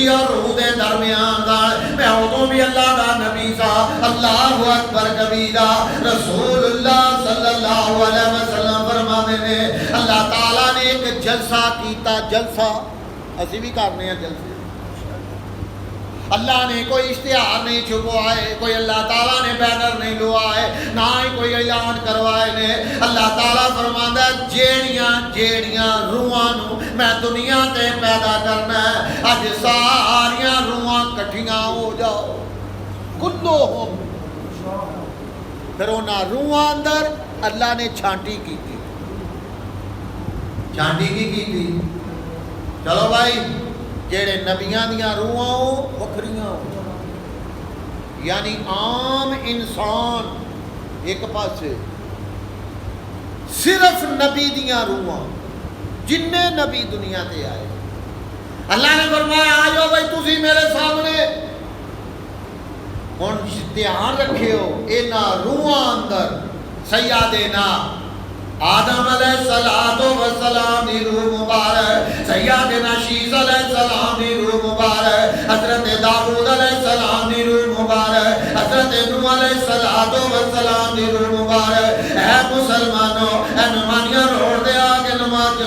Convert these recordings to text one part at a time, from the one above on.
دی اور روح دے درمیان دا میں ادوں بھی اللہ دا نبی سا اللہ اکبر کبیرہ رسول اللہ صلی اللہ علیہ وسلم فرماتے نے اللہ تعالیٰ نے ایک جلسہ کیتا جلسہ اسی بھی کرنے ہیں جلسے اللہ نے کوئی اشتہار نہیں چھپوائے کوئی اللہ تعالیٰ نے بینر نہیں لوائے نہ ہی کوئی اعلان کروائے نے اللہ تعالیٰ فرماتا ہے جیڑیاں روحاں نو میں دنیا تے پیدا کرنا ہے اج ساریاں روحاں کٹھیاں ہو جاؤ کلو ہو پھر انہاں روحاں اندر اللہ نے چھانٹی کی تھی چھانٹی کی تھی چلو بھائی جیڑے نبیاں دیاں روحاں ہو وکھریاں ہو یعنی عام انسان ایک پاسے صرف نبی دیاں روحاں جننے نبی دنیا تے آئے اللہ نے فرمایا آ جاؤ بھائی تسی میرے سامنے ہن دھیان رکھیو انہاں روحاں اندر سیدنا آدم علیہ السلام دی روح مبارک سیدنا شیس علیہ السلام دی روح مبارک حضرت داؤد علیہ السلام دی روح مبارک حضرت نوح علیہ السلام دی روح مبارک اے مسلمانوں اے نمانیاں روڑ دے آگے نماز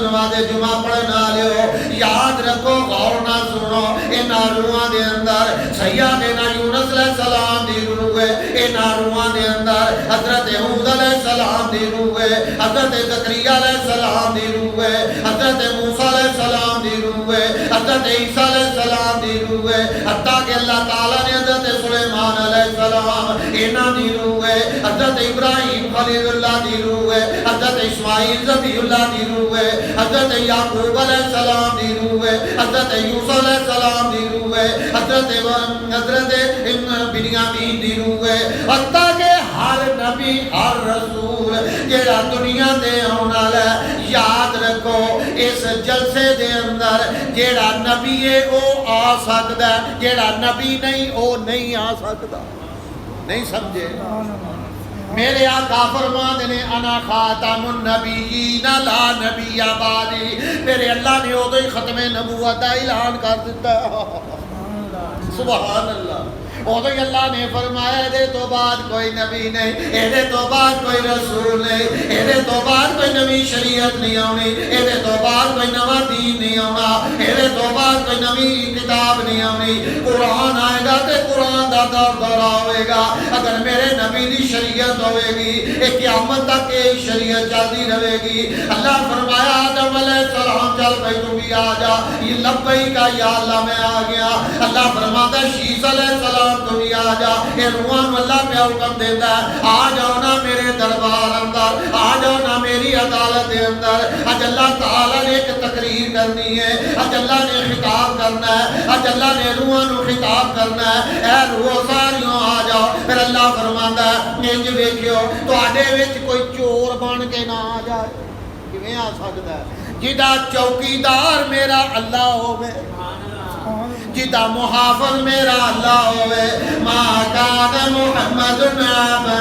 جمعہ پڑھنا لیو یاد رکھو غور نہ سنو انہاں روحاں دے اندر سیدنا یونس علیہ السلام دی روح ہے انہاں روحاں دے اندر حضرت ہود علیہ السلام دی روح ہے حضرت زکریا علیہ السلام دی روح ہے حضرت موسیٰ علیہ السلام دی روح ہے حضرت عیسیٰ علیہ السلام دی روح ہے حتیٰ کہ اللہ تعالیٰ نے حضرت سلیمان علیہ السلام انہاں دی روح ہے حضرت ابراہیم خلیل اللہ دی روح ہے حضرت اسماعیل ذبیح اللہ دی روح ہے حضرت یعقوب علیہ السلام دی روح ہے حضرت یوسف علیہ السلام دی روح ہے حضرت بنیامین دی روح ہے حتیٰ کہ ہر نبی ہر رسول جیڑا دنیا دے ہونا ہے یاد رکھو اس جلسے دے اندر جیڑا نبی ہے او آ سکتا ہے جیڑا نبی نہیں او نہیں آ سکتا نہیں سمجھے میرے آقا فرماتے نے انا خاتم النبیین لا نبی بعدی میرے اللہ نے ادو ہی ختم نبوت کا اعلان کر دیتا سبحان اللہ ادو ہی اللہ نے فرمایا اے تو بعد کوئی نبی نہیں اے تو بعد کوئی رسول نہیں اے تو بعد کوئی نوی شریعت نہیں آنی اے تو بعد کوئی نواں دین نہیں آنا اے تو بعد کوئی نوی کتاب نہیں آنی قرآن آئے گا تے قرآن دا دورہ ہوئے گا اگر میرے نبی دی شریعت ہوئے گی ایک قیامت تک یہ شریعت چلتی رہے گی اللہ فرمایا آدم علیہ السلام چل بھائی تو بھی آ جا یہ لبئی کا یا اللہ میں آ گیا اللہ فرماتا ہے شیس علیہ السلام تو بھی آ جا یہ روحان اللہ پہ حکم دیتا ہے آ جاؤ نا میرے دربار اندر آ جاؤ نا میری عدالت کے اندر اج اللہ تعالیٰ نے ایک تقریر کرنی ہے اج اللہ نے خطاب کرنا ہے اج اللہ نے روحان خطاب کرنا ہے اے روح ساریوں آ جاؤ پھر اللہ فرماتا ہے انج ویکھیو تواڈے وچ کوئی چور بن کے نہ آ جائے کیویں آ سکدا ہے جدا چوکیدار میرا اللہ ہوے جدا محافظ میرا اللہ ہوئے ما کان محمد ابا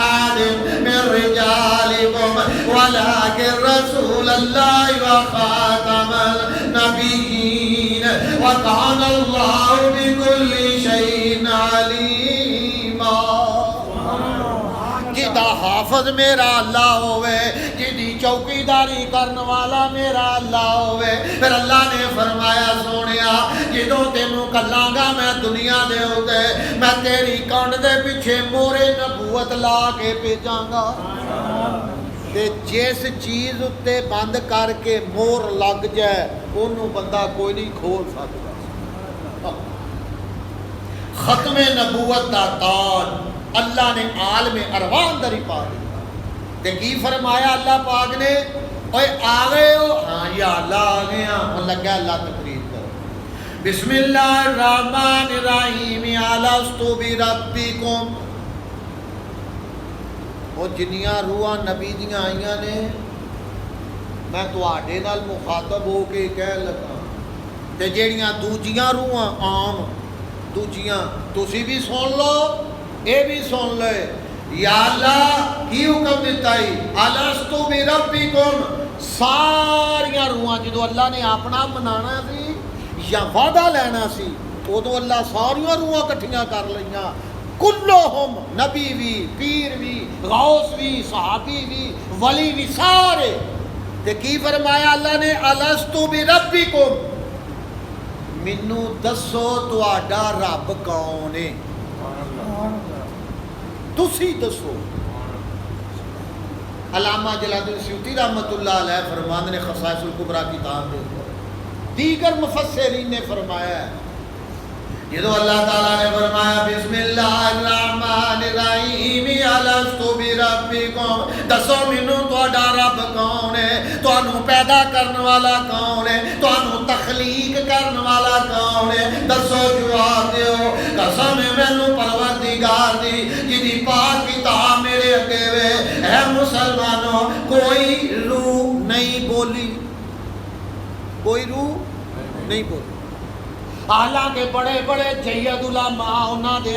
آدم من رجالکم ولکن رسول اللہ وخاتم النبیین وکان اللہ بکل شیء علیما جدا حافظ میرا اللہ ہوئے جدی چوکیداری کرن والا میرا اللہ ہوئے پھر اللہ نے فرمایا سونیا جدوں تینوں کلاں گا میں دنیا دے ہوتے میں تیری کانڈ دے پیچھے مورے نبوت لا کے بھیجاں گا تے جس چیز اتے بند کر کے مور لگ جائے انہوں بندہ کوئی نہیں کھول سکتا ختم نبوت دا تاج اللہ نے عالم ارواح اندر ہی پا دیا تے کی فرمایا اللہ پاک نے اوے آ گئے ہو ہاں یا اللہ آ گئے ہاں لگا اللہ تقریر کرو بسم اللہ الرحمن الرحیم الست بربکم وہ جنیاں روحاں نبی دیاں آئیاں نے میں تواڈے نال مخاطب ہو کے کہہ لگا تے جیڑیاں دوجیاں روحاں عام دوجیاں تسی بھی سن لو اے بھی سن لے یا اللہ کی حکم دیتا ہی الست بربکم ساریاں روحاں جدو اللہ نے اپنا منانا سی یا وعدہ لینا سی ادو اللہ ساریاں روحاں کٹھیاں کر لئیاں کلہم نبی بھی پیر بھی غوث بھی صحابی بھی ولی بھی سارے تے کی فرمایا اللہ نے الستو بربکم مینوں دسو تہاڈا رب کون ہے تسی دسو علامہ جلال الدین سیوطی رحمۃ اللہ علیہ فرماندے نے خصائص الکبریٰ کتاب دے دیگر مفسرین نے فرمایا ہے جدو اللہ تعالیٰ نے فرمایا بسم اللہ الرحمن الرحیم الستو بربکم دسو مینوں تہاڈا رب کون ہے تانوں پیدا کرن والا کون ہے تانوں تخلیق کرن والا کون ہے دسو جواب دیو قسم مینوں پروردگار دی جدی پاک کتاب میرے اگے وے اے مسلمانوں کوئی روح نہیں بولی کوئی روح نہیں بولی حالانکہ بڑے بڑے جید علماء انہاں دے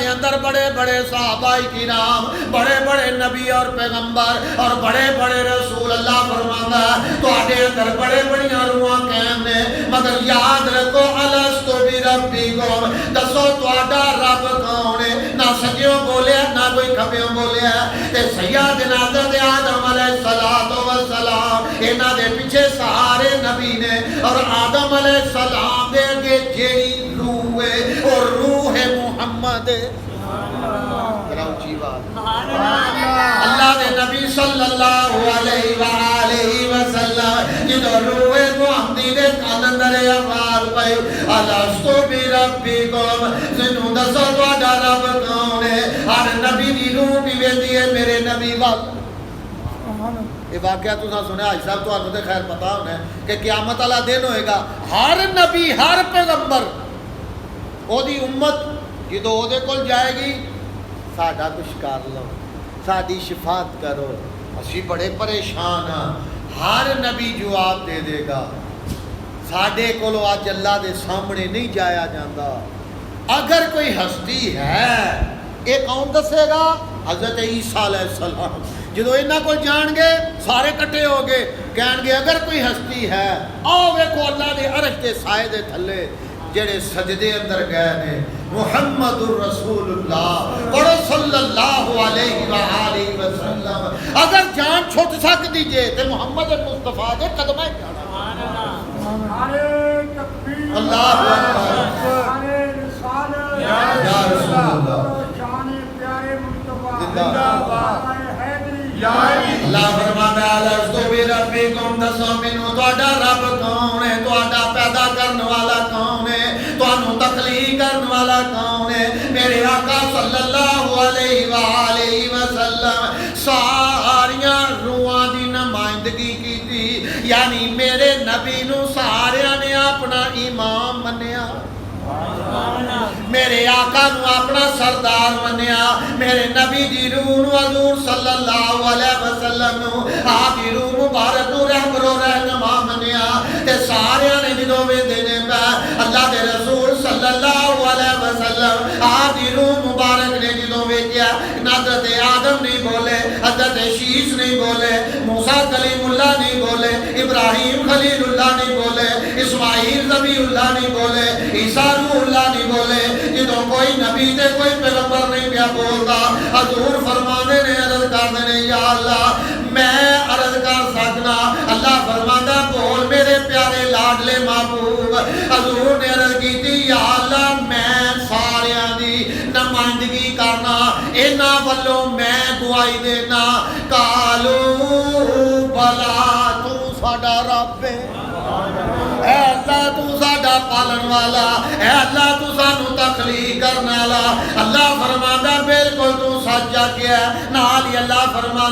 اندر بڑے بڑے صحابہ کرام بڑے بڑے نبی اور پیغمبر اور بڑے بڑے رسول اللہ فرماتا ہے تواڈے اندر بڑے بڑیاں روحاں قائم نے مگر یاد رکھو الستو بربکم دسو تواڈا رب کون ہے نہ سجیوں بولیا نہ کوئی کھبیوں بولیا تے سیدنا حضرت آدم علیہ السلام انہاں دے پیچھے سارے نبی نے اور آدم علیہ السلام دے کہ جیڑی روح ہے اور روح محمد اللہ دے نبی صلی اللہ علیہ وآلہ وسلم جدو روح محمدی دے اندر آواز پئی الستو بربکم سنو دسو تہاڈا رب کون ہے ہر نبی دی روح بھی ویندی ہے میرے نبی وال یہ واقعہ تو نہ سنے حاج صاحب تو آنو دے خیر پتا ہونا ہے کہ قیامت والا دن ہوئے گا ہر نبی ہر پیغمبر او دی امت جدو او دے کول جائے گی ساڈا کچھ کر لو ساڈی شفاعت کرو اسی بڑے پریشان ہاں ہر نبی جواب دے دے گا ساڈے کولو اج اللہ دے سامنے نہیں جایا جاندا اگر کوئی ہستی ہے یہ کون دسے گا حضرت عیسیٰ علیہ السلام جدو انہاں کو جان گے سارے کٹے ہو گے کہن گے اگر کوئی ہستی ہے آؤ ویکھو اللہ دے عرش دے سائے دے تھلے جڑے سجدے اندر گئے نے محمد الرسول اللہ پڑھو صلی اللہ علیہ وآلہ وسلم اگر جان چھٹ سکتی جے تے محمد مصطفیٰ دے قدمہ اللہ اکبر یا رسول اللہ اللہ فرماتا ہے الستو بربکم دسو مینوں تہاڈا رب کون ہے تہاڈا پیدا کرن والا کون ہے تانوں تخلیق کرن والا کون ہے میرے آقا صلی اللہ علیہ وآلہ وسلم ساریاں روحاں دی نمائندگی کیتی یعنی میرے نبی نو ساریاں نے اپنا امام منیا میرے آقا نو اپنا سردار منیا میرے نبی دی روح نو حضور صلی اللہ علیہ وسلم نو آپ دی روح مبارک نو رہبر و رہنما منیا تے سارے نے جدوں ویندے نے اللہ دے رسول صلی اللہ علیہ وسلم آپ دی روح مبارک نے جدوں ویکھیا حضرت آدم نہیں بولے حضرت شیش نہیں بولے موسیٰ کلیم اللہ نہیں بولے ابراہیم خلیل اللہ نہیں بولے اسماعیل ذبیح اللہ نہیں بولے عیسیٰ روح اللہ نہیں بولے جدوں کوئی نبی تے کوئی پیغمبر نہیں پیا بولتا حضور فرمانے نے عرض کر دینے یا اللہ میں عرض کر سکنا اللہ فرمانا بول میرے پیارے لاڈلے محبوب حضور نے عرض کی تھی یا اللہ میں ساریاں دی نمائندگی کرنا اینا والوں میں دعائی دینا کالو بلا تو ساڈا رب ہے اے اللہ تو ساڈا پالن والا اے اللہ تو سانو تخلیق کرنے والا اللہ فرماندا بالکل تو سچ کیا نال ہی اللہ فرماندا